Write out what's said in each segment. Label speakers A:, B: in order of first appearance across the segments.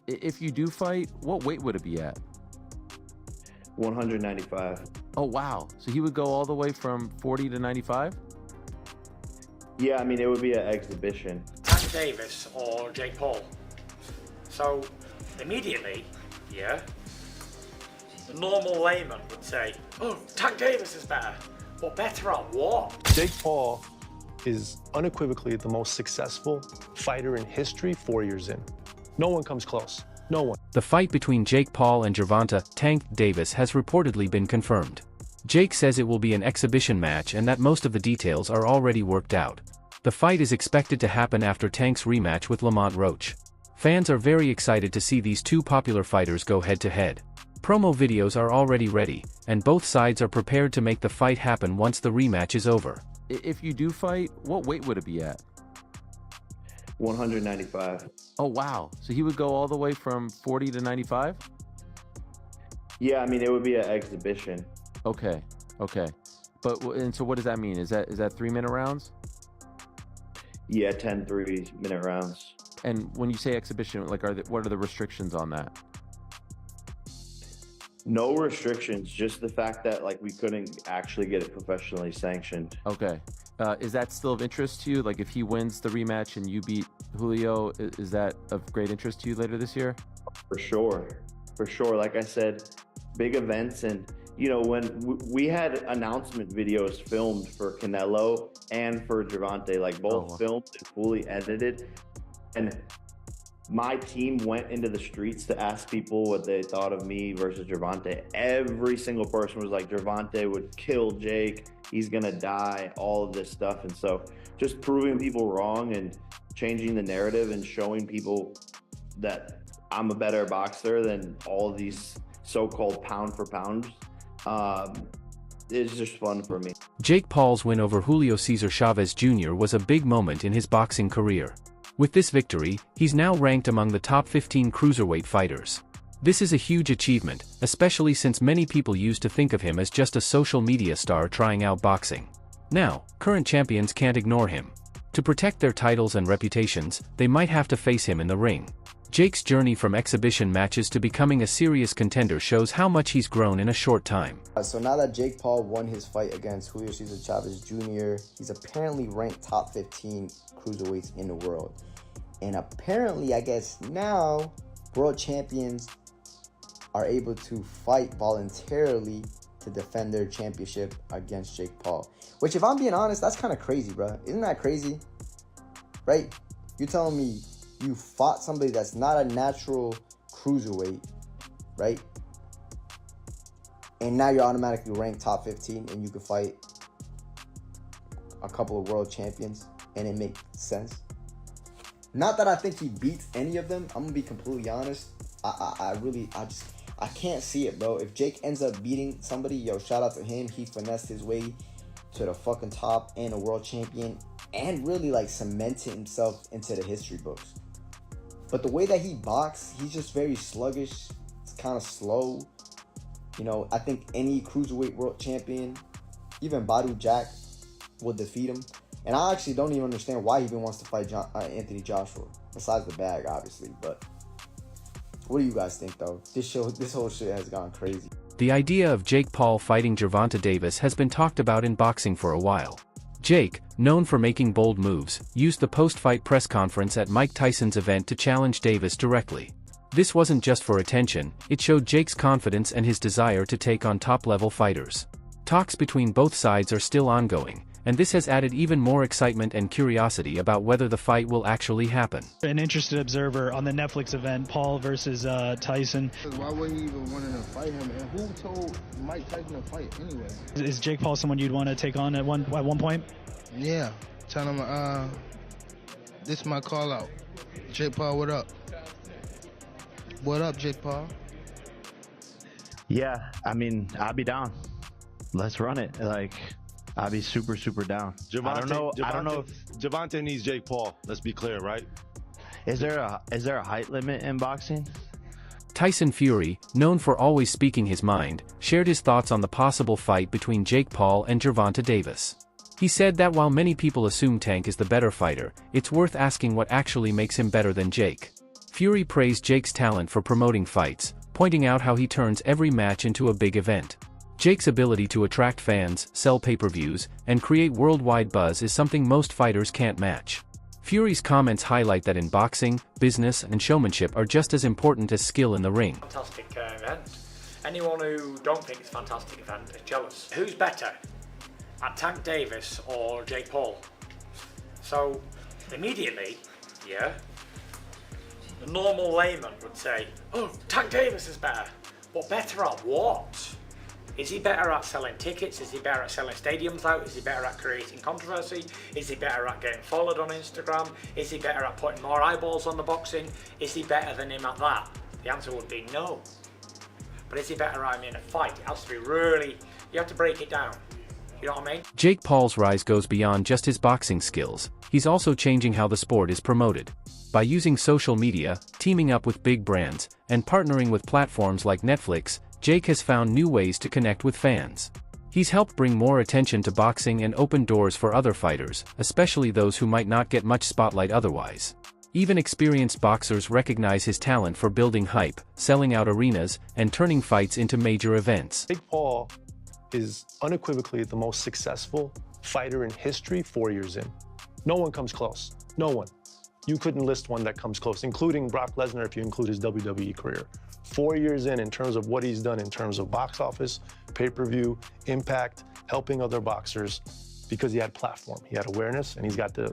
A: If you do fight, what weight would it be at?
B: 195.
A: Oh, wow. So he would go all the way from 40 to 95?
B: Yeah, I mean, it would be an exhibition.
C: Tank Davis or Jake Paul. So, immediately, yeah, the normal layman would say, oh, Tank Davis is better. But better at what?
D: Jake Paul is unequivocally the most successful fighter in history 4 years in. No one comes close. No one.
E: The fight between Jake Paul and Gervonta "Tank" Davis has reportedly been confirmed. Jake says it will be an exhibition match and that most of the details are already worked out. The fight is expected to happen after Tank's rematch with Lamont Roach. Fans are very excited to see these two popular fighters go head-to-head. Promo videos are already ready, and both sides are prepared to make the fight happen once the rematch is over.
A: If you do fight, what weight would it be at?
B: 195.
A: Oh, wow. So he would go all the way from 40 to 95?
B: Yeah, I mean, it would be an exhibition.
A: Okay. And so what does that mean? Is that 3-minute rounds?
B: Yeah, 10 3-minute rounds.
A: And when you say exhibition, like, what are the restrictions on that?
B: No restrictions, just the fact that like we couldn't actually get it professionally sanctioned.
A: Okay. Is that still of interest to you? Like, if he wins the rematch and you beat Julio, is that of great interest to you later this year?
B: For sure. Like I said, big events, and you know, when we had announcement videos filmed for Canelo and for Gervonta, like both filmed and fully edited, and my team went into the streets to ask people what they thought of me versus Gervonta. Every single person was like, Gervonta would kill Jake. He's going to die, all of this stuff. And so just proving people wrong and changing the narrative and showing people that I'm a better boxer than all of these so-called pound for pound is just fun for me.
E: Jake Paul's win over Julio Cesar Chavez Jr. was a big moment in his boxing career. With this victory, he's now ranked among the top 15 cruiserweight fighters. This is a huge achievement, especially since many people used to think of him as just a social media star trying out boxing. Now, current champions can't ignore him. To protect their titles and reputations, they might have to face him in the ring. Jake's journey from exhibition matches to becoming a serious contender shows how much he's grown in a short time.
F: So now that Jake Paul won his fight against Julio Cesar Chavez Jr., he's apparently ranked top 15 cruiserweights in the world. And apparently, I guess now, world champions are able to fight voluntarily to defend their championship against Jake Paul. Which, if I'm being honest, that's kind of crazy, bro. Isn't that crazy? Right? You're telling me you fought somebody that's not a natural cruiserweight, right? And now you're automatically ranked top 15 and you can fight a couple of world champions and it makes sense. Not that I think he beats any of them. I'm gonna be completely honest. I can't see it, bro. If Jake ends up beating somebody, yo, shout out to him. He finessed his way to the fucking top and a world champion and really like cemented himself into the history books. But the way that he boxes, he's just very sluggish. It's kind of slow. You know, I think any cruiserweight world champion, even Badu Jack, will defeat him. And I actually don't even understand why he even wants to fight Anthony Joshua, besides the bag, obviously. But what do you guys think, though? This whole shit has gone crazy.
E: The idea of Jake Paul fighting Gervonta Davis has been talked about in boxing for a while. Jake, known for making bold moves, used the post-fight press conference at Mike Tyson's event to challenge Davis directly. This wasn't just for attention, it showed Jake's confidence and his desire to take on top-level fighters. Talks between both sides are still ongoing, and this has added even more excitement and curiosity about whether the fight will actually happen.
G: An interested observer on the Netflix event, Paul versus Tyson.
H: Why wouldn't you even want to fight him? And who told Mike Tyson to fight anyway?
G: Is Jake Paul someone you'd want to take on at one point?
H: Yeah. Tell him, this is my call out. Jake Paul, what up? What up, Jake Paul?
I: Yeah, I mean, I'll be down. Let's run it. Like, I'll be super down. I don't know if
J: Gervonta needs Jake Paul. Let's be clear, right?
I: Is there a height limit in boxing?
E: Tyson Fury, known for always speaking his mind, shared his thoughts on the possible fight between Jake Paul and Gervonta Davis. He said that while many people assume Tank is the better fighter, it's worth asking what actually makes him better than Jake. Fury praised Jake's talent for promoting fights, pointing out how he turns every match into a big event. Jake's ability to attract fans, sell pay-per-views, and create worldwide buzz is something most fighters can't match. Fury's comments highlight that in boxing, business, and showmanship are just as important as skill in the ring.
C: Fantastic event. Anyone who don't think it's a fantastic event is jealous. Who's better, at Tank Davis or Jake Paul? So, immediately, yeah, the normal layman would say, oh, Tank Davis is better. But better at what? Is he better at selling tickets? Is he better at selling stadiums out? Is he better at creating controversy? Is he better at getting followed on Instagram? Is he better at putting more eyeballs on the boxing? Is he better than him at that? The answer would be no. But is he better at him in a fight? It has to be really, you have to break it down. You know what I mean?
E: Jake Paul's rise goes beyond just his boxing skills. He's also changing how the sport is promoted. By using social media, teaming up with big brands, and partnering with platforms like Netflix, Jake has found new ways to connect with fans. He's helped bring more attention to boxing and open doors for other fighters, especially those who might not get much spotlight otherwise. Even experienced boxers recognize his talent for building hype, selling out arenas, and turning fights into major events.
D: Jake Paul is unequivocally the most successful fighter in history 4 years in. No one comes close. No one. You couldn't list one that comes close, including Brock Lesnar if you include his WWE career. 4 years in terms of what he's done in terms of box office, pay-per-view, impact, helping other boxers, because he had platform, he had awareness, and he's got the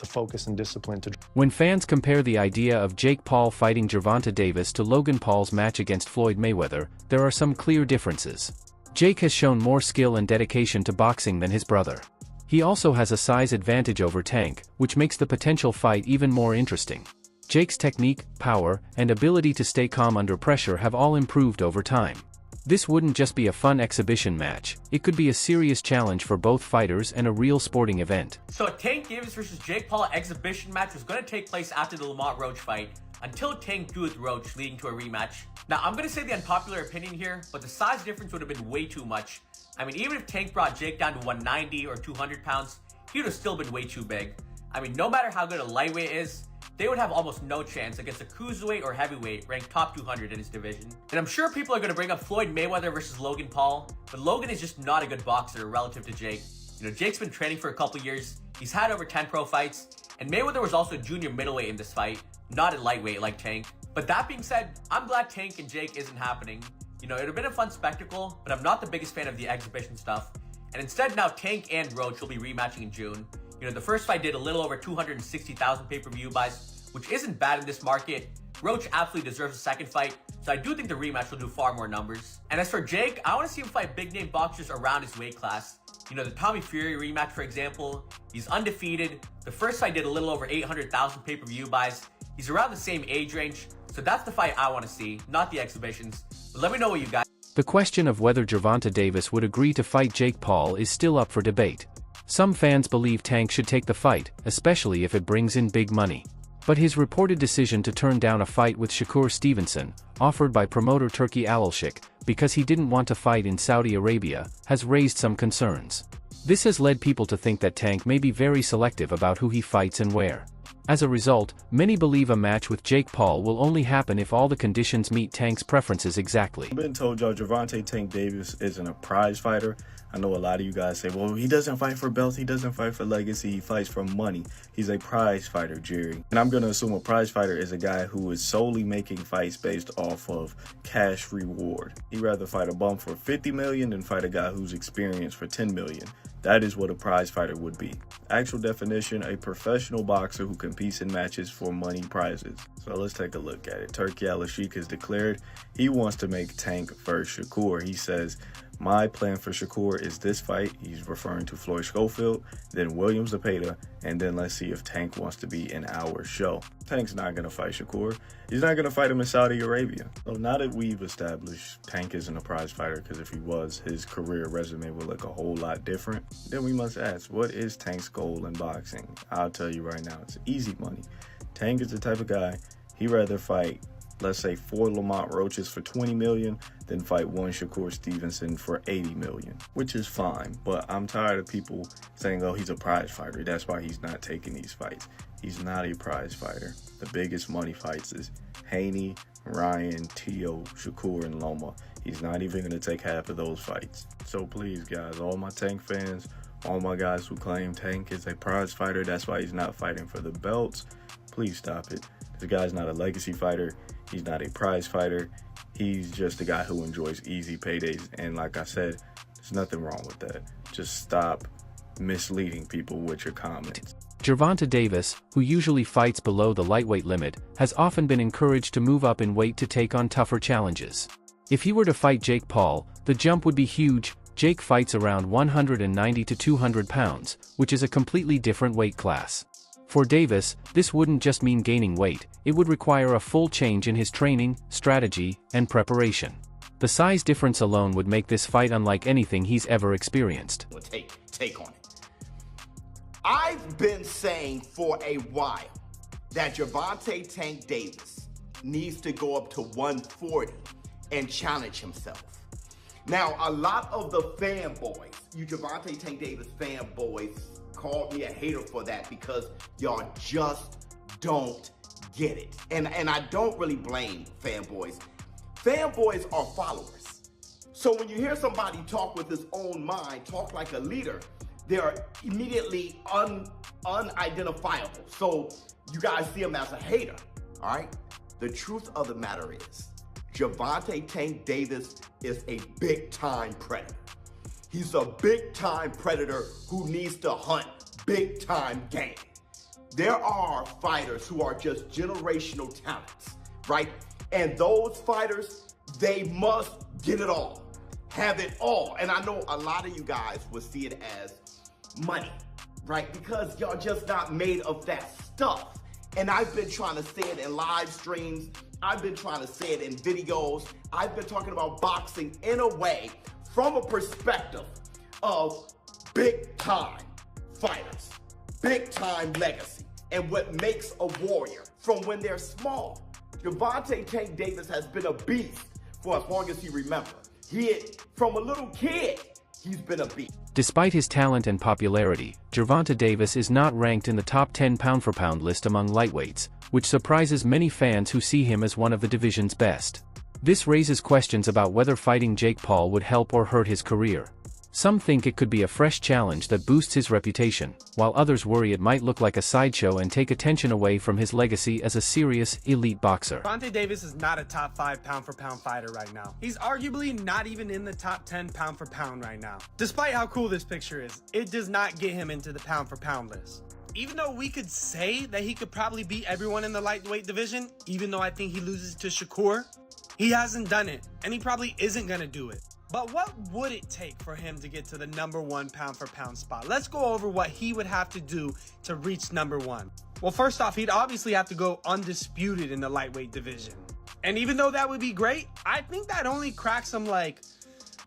D: focus and discipline to.
E: When fans compare the idea of Jake Paul fighting Gervonta Davis to Logan Paul's match against Floyd Mayweather, there are some clear differences. Jake has shown more skill and dedication to boxing than his brother. He also has a size advantage over Tank, which makes the potential fight even more interesting. Jake's technique, power, and ability to stay calm under pressure have all improved over time. This wouldn't just be a fun exhibition match, it could be a serious challenge for both fighters and a real sporting event.
K: So a Tank Davis versus Jake Paul exhibition match was going to take place after the Lamont Roach fight, until Tank drew with Roach, leading to a rematch. Now I'm going to say the unpopular opinion here, but the size difference would have been way too much. I mean, even if Tank brought Jake down to 190 or 200 pounds, he would have still been way too big. I mean, no matter how good a lightweight is, they would have almost no chance against a cruiserweight or heavyweight ranked top 200 in his division. And I'm sure people are going to bring up Floyd Mayweather versus Logan Paul, but Logan is just not a good boxer relative to Jake. You know, Jake's been training for a couple years, he's had over 10 pro fights, and Mayweather was also a junior middleweight in this fight, not a lightweight like Tank. But that being said, I'm glad Tank and Jake isn't happening. You know, it would have been a fun spectacle, but I'm not the biggest fan of the exhibition stuff. And instead now Tank and Roach will be rematching in June. You know, the first fight did a little over 260,000 pay-per-view buys, which isn't bad in this market. Roach absolutely deserves a second fight, so I do think the rematch will do far more numbers. And as for Jake, I want to see him fight big-name boxers around his weight class. You know, the Tommy Fury rematch, for example, he's undefeated. The first fight did a little over 800,000 pay-per-view buys. He's around the same age range, so that's the fight I want to see, not the exhibitions. But let me know what you guys.
E: The question of whether Gervonta Davis would agree to fight Jake Paul is still up for debate. Some fans believe Tank should take the fight, especially if it brings in big money. But his reported decision to turn down a fight with Shakur Stevenson, offered by promoter Turki Alalshik, because he didn't want to fight in Saudi Arabia, has raised some concerns. This has led people to think that Tank may be very selective about who he fights and where. As a result, many believe a match with Jake Paul will only happen if all the conditions meet Tank's preferences exactly.
L: I've been told y'all Gervonta Tank Davis isn't a prize fighter. I know a lot of you guys say, well, he doesn't fight for belts, he doesn't fight for legacy, he fights for money. He's a prize fighter, Jerry. And I'm going to assume a prize fighter is a guy who is solely making fights based off of cash reward. He'd rather fight a bum for 50 million than fight a guy who's experienced for 10 million. That is what a prize fighter would be. Actual definition, a professional boxer who competes in matches for money prizes. So let's take a look at it. Turki Alalshik has declared he wants to make Tank versus Shakur. He says, my plan for Shakur is this fight. He's referring to Floyd Schofield, then William Zepeda, and then let's see if Tank wants to be in our show. Tank's not going to fight Shakur. He's not going to fight him in Saudi Arabia. So now that we've established Tank isn't a prize fighter, because if he was, his career resume would look a whole lot different, then we must ask, what is Tank's goal in boxing? I'll tell you right now, it's easy money. Tank is the type of guy, he'd rather fight let's say 4 Lamont Roaches for 20 million, then fight 1 Shakur Stevenson for 80 million, which is fine. But I'm tired of people saying, oh, he's a prize fighter. That's why he's not taking these fights. He's not a prize fighter. The biggest money fights is Haney, Ryan, Tio, Shakur, and Loma. He's not even going to take half of those fights. So please, guys, all my Tank fans, all my guys who claim Tank is a prize fighter, that's why he's not fighting for the belts, please stop it. This guy's not a legacy fighter. He's not a prize fighter. He's just a guy who enjoys easy paydays. And like I said, there's nothing wrong with that. Just stop misleading people with your comments.
E: Gervonta Davis, who usually fights below the lightweight limit, has often been encouraged to move up in weight to take on tougher challenges. If he were to fight Jake Paul, the jump would be huge. Jake fights around 190 to 200 pounds, which is a completely different weight class. For Davis, this wouldn't just mean gaining weight, it would require a full change in his training, strategy, and preparation. The size difference alone would make this fight unlike anything he's ever experienced.
M: Take on it. I've been saying for a while that Gervonta Tank Davis needs to go up to 140 and challenge himself. Now, a lot of the fanboys, you Gervonta Tank Davis fanboys, called me a hater for that because y'all just don't get it. And I don't really blame fanboys. Fanboys are followers. So when you hear somebody talk with his own mind, talk like a leader, they are immediately unidentifiable. So you guys see him as a hater, all right? The truth of the matter is, Gervonta Tank Davis is a big-time predator. He's a big-time predator who needs to hunt big-time game. There are fighters who are just generational talents, right? And those fighters, they must get it all, have it all. And I know a lot of you guys would see it as money, right? Because y'all just not made of that stuff. And I've been trying to say it in live streams. I've been trying to say it in videos. I've been talking about boxing in a way from a perspective of big-time fighters, big-time legacy, and what makes a warrior from when they're small. Gervonta Tank Davis has been a beast for as long as he remembers. From a little kid, he's been a beast.
E: Despite his talent and popularity, Gervonta Davis is not ranked in the top 10 pound-for-pound list among lightweights, which surprises many fans who see him as one of the division's best. This raises questions about whether fighting Jake Paul would help or hurt his career. Some think it could be a fresh challenge that boosts his reputation, while others worry it might look like a sideshow and take attention away from his legacy as a serious, elite boxer.
N: Gervonta Davis is not a top 5 pound-for-pound fighter right now. He's arguably not even in the top 10 pound-for-pound right now. Despite how cool this picture is, it does not get him into the pound-for-pound list. Even though we could say that he could probably beat everyone in the lightweight division, even though I think he loses to Shakur, he hasn't done it, and he probably isn't gonna do it. But what would it take for him to get to the #1 pound-for-pound spot? Let's go over what he would have to do to reach #1. Well, first off, he'd obviously have to go undisputed in the lightweight division. And even though that would be great, I think that only cracks him like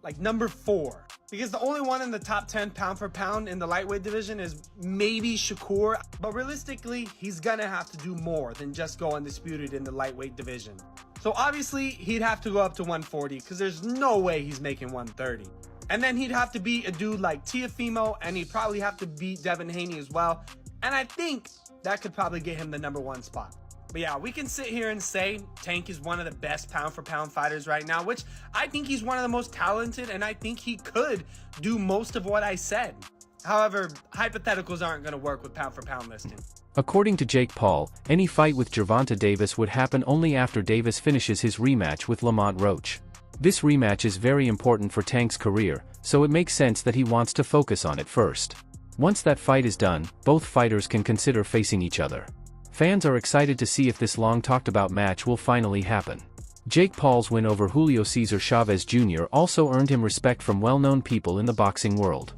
N: #4. Because the only one in the top 10 pound-for-pound in the lightweight division is maybe Shakur. But realistically, he's gonna have to do more than just go undisputed in the lightweight division. So obviously, he'd have to go up to 140 because there's no way he's making 130. And then he'd have to beat a dude like Teofimo, and he'd probably have to beat Devin Haney as well. And I think that could probably get him the #1 spot. But yeah, we can sit here and say Tank is one of the best pound-for-pound fighters right now, which I think he's one of the most talented, and I think he could do most of what I said. However, hypotheticals aren't going to work with pound-for-pound listing.
E: According to Jake Paul, any fight with Gervonta Davis would happen only after Davis finishes his rematch with Lamont Roach. This rematch is very important for Tank's career, so it makes sense that he wants to focus on it first. Once that fight is done, both fighters can consider facing each other. Fans are excited to see if this long-talked-about match will finally happen. Jake Paul's win over Julio Cesar Chavez Jr. also earned him respect from well-known people in the boxing world.